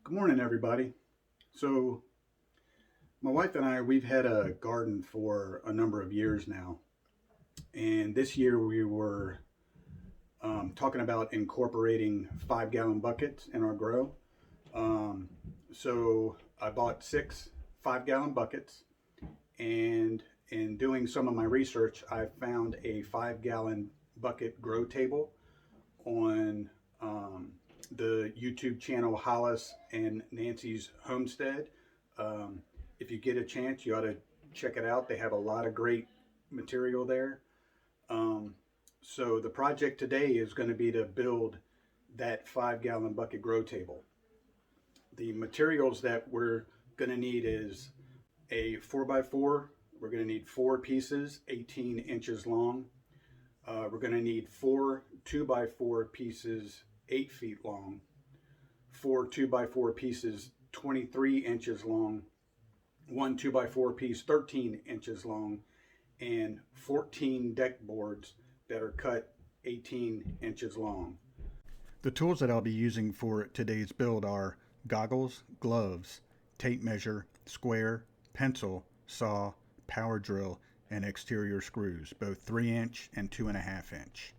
Good morning, everybody. So, my wife and I, we've had a garden for a number of years now. And this year we were talking about incorporating 5 gallon buckets in our grow. Um, so, I bought 6 5 gallon buckets. And in doing some of my research, I found a 5 gallon bucket grow table on the YouTube channel Hollis and Nancy's Homestead. Um, if you get a chance, you ought to check it out. They have a lot of great material there. Um, so the project today is going to be to build that 5 gallon bucket grow table. The materials that we're going to need is a 4x4. We're going to need 4 pieces, 18 inches long. We're going to need 4 2x4 pieces, 8 feet long, 4 2x4 pieces, 23 inches long, 1 2x4 piece, 13 inches long, and 14 deck boards that are cut 18 inches long. The tools that I'll be using for today's build are goggles, gloves, tape measure, square, pencil, saw, power drill, and exterior screws, both 3-inch and 2.5-inch.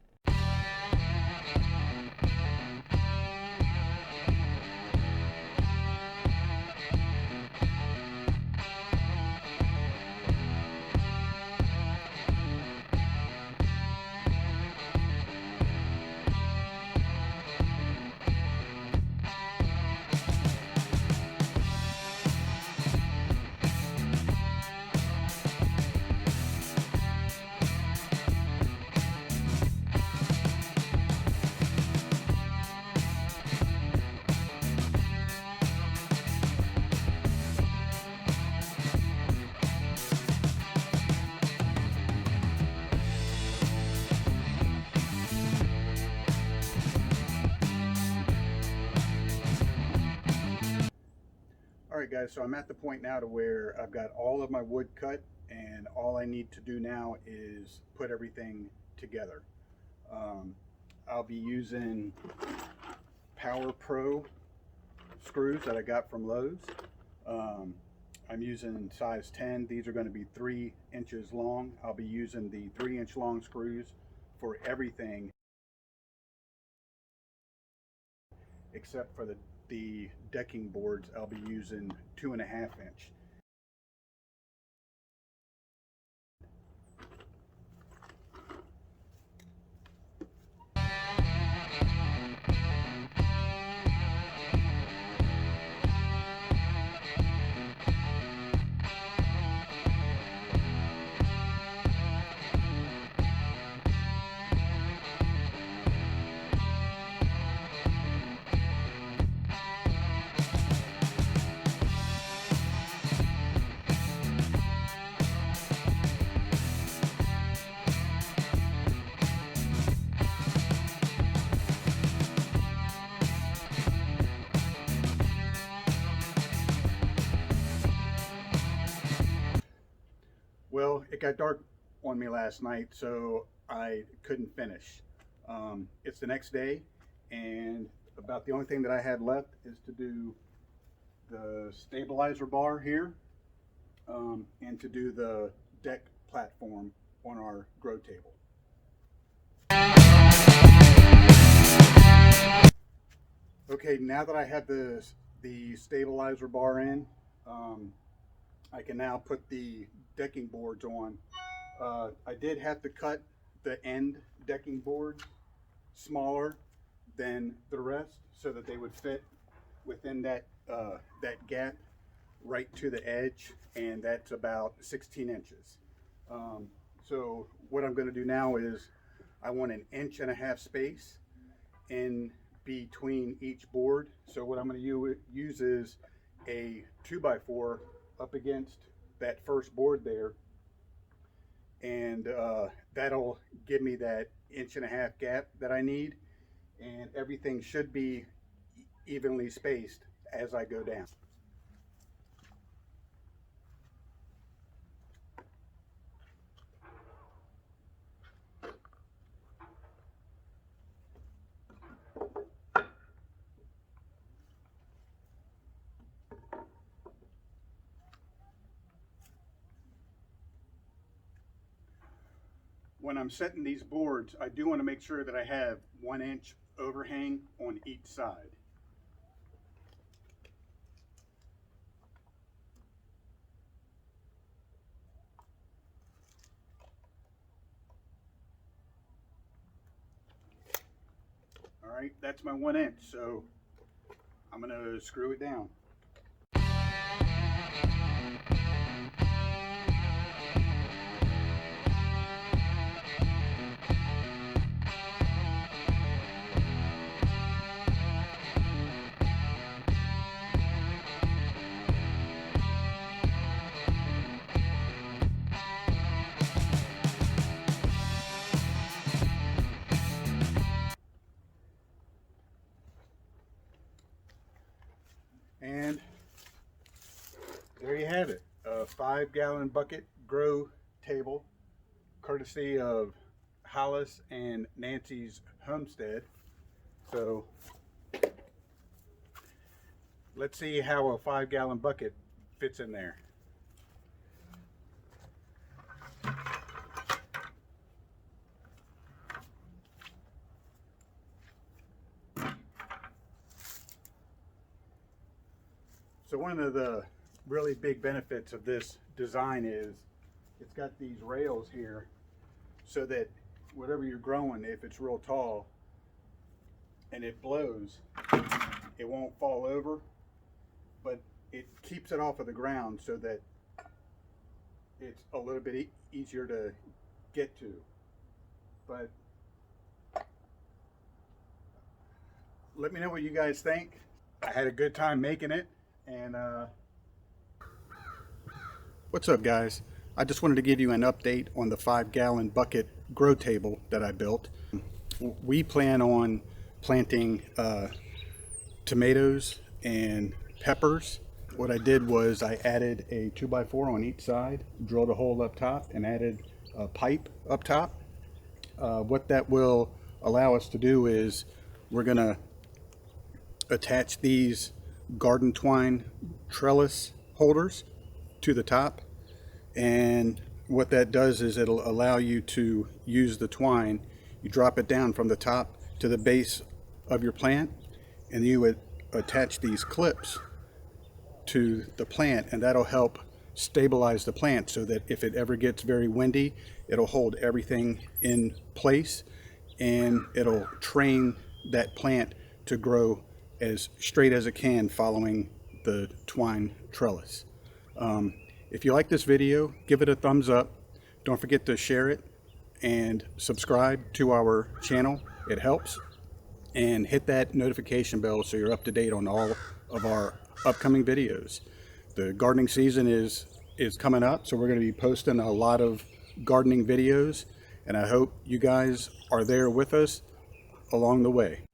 All right, guys, so I'm at the point now to where I've got all of my wood cut, and all I need to do now is put everything together. I'll be using Power Pro screws that I got from Lowe's. I'm using size 10. These are going to be 3 inches long. I'll be using the 3-inch long screws for everything except for the decking boards. I'll be using 2.5-inch. Well, it got dark on me last night, so I couldn't finish. It's the next day, and about the only thing that I had left is to do the stabilizer bar here, and to do the deck platform on our grow table. Okay, now that I have the stabilizer bar in, I can now put the decking boards on. I did have to cut the end decking boards smaller than the rest so that they would fit within that gap right to the edge, and that's about 16 inches. So what I'm going to do now is I want 1.5-inch space in between each board. So what I'm going to use is a 2x4 up against that first board there, and that'll give me that 1.5-inch gap that I need, and everything should be evenly spaced as I go down. when I'm setting these boards, I do want to make sure that I have 1 inch overhang on each side. All right, that's my 1 inch, so I'm going to screw it down. And there you have it, a 5-gallon bucket grow table, courtesy of Hollis and Nancy's Homestead. So let's see how a 5-gallon bucket fits in there. So one of the really big benefits of this design is it's got these rails here so that whatever you're growing, if it's real tall and it blows, it won't fall over, but it keeps it off of the ground so that it's a little bit easier to get to. But let me know what you guys think. I had a good time making it. And what's up, guys? I just wanted to give you an update on the 5-gallon bucket grow table that I built. We plan on planting tomatoes and peppers. What I did was I added a 2x4 on each side, drilled a hole up top, and added a pipe up top. What that will allow us to do is we're gonna attach these garden twine trellis holders to the top, and what that does is it'll allow you to use the twine. You drop it down from the top to the base of your plant, and you would attach these clips to the plant, and that'll help stabilize the plant so that if it ever gets very windy, it'll hold everything in place, and it'll train that plant to grow as straight as it can following the twine trellis. If you like this video, give it a thumbs up. Don't forget to share it and subscribe to our channel. It helps. And hit that notification bell so you're up to date on all of our upcoming videos. The gardening season is coming up, so we're going to be posting a lot of gardening videos, and I hope you guys are there with us along the way.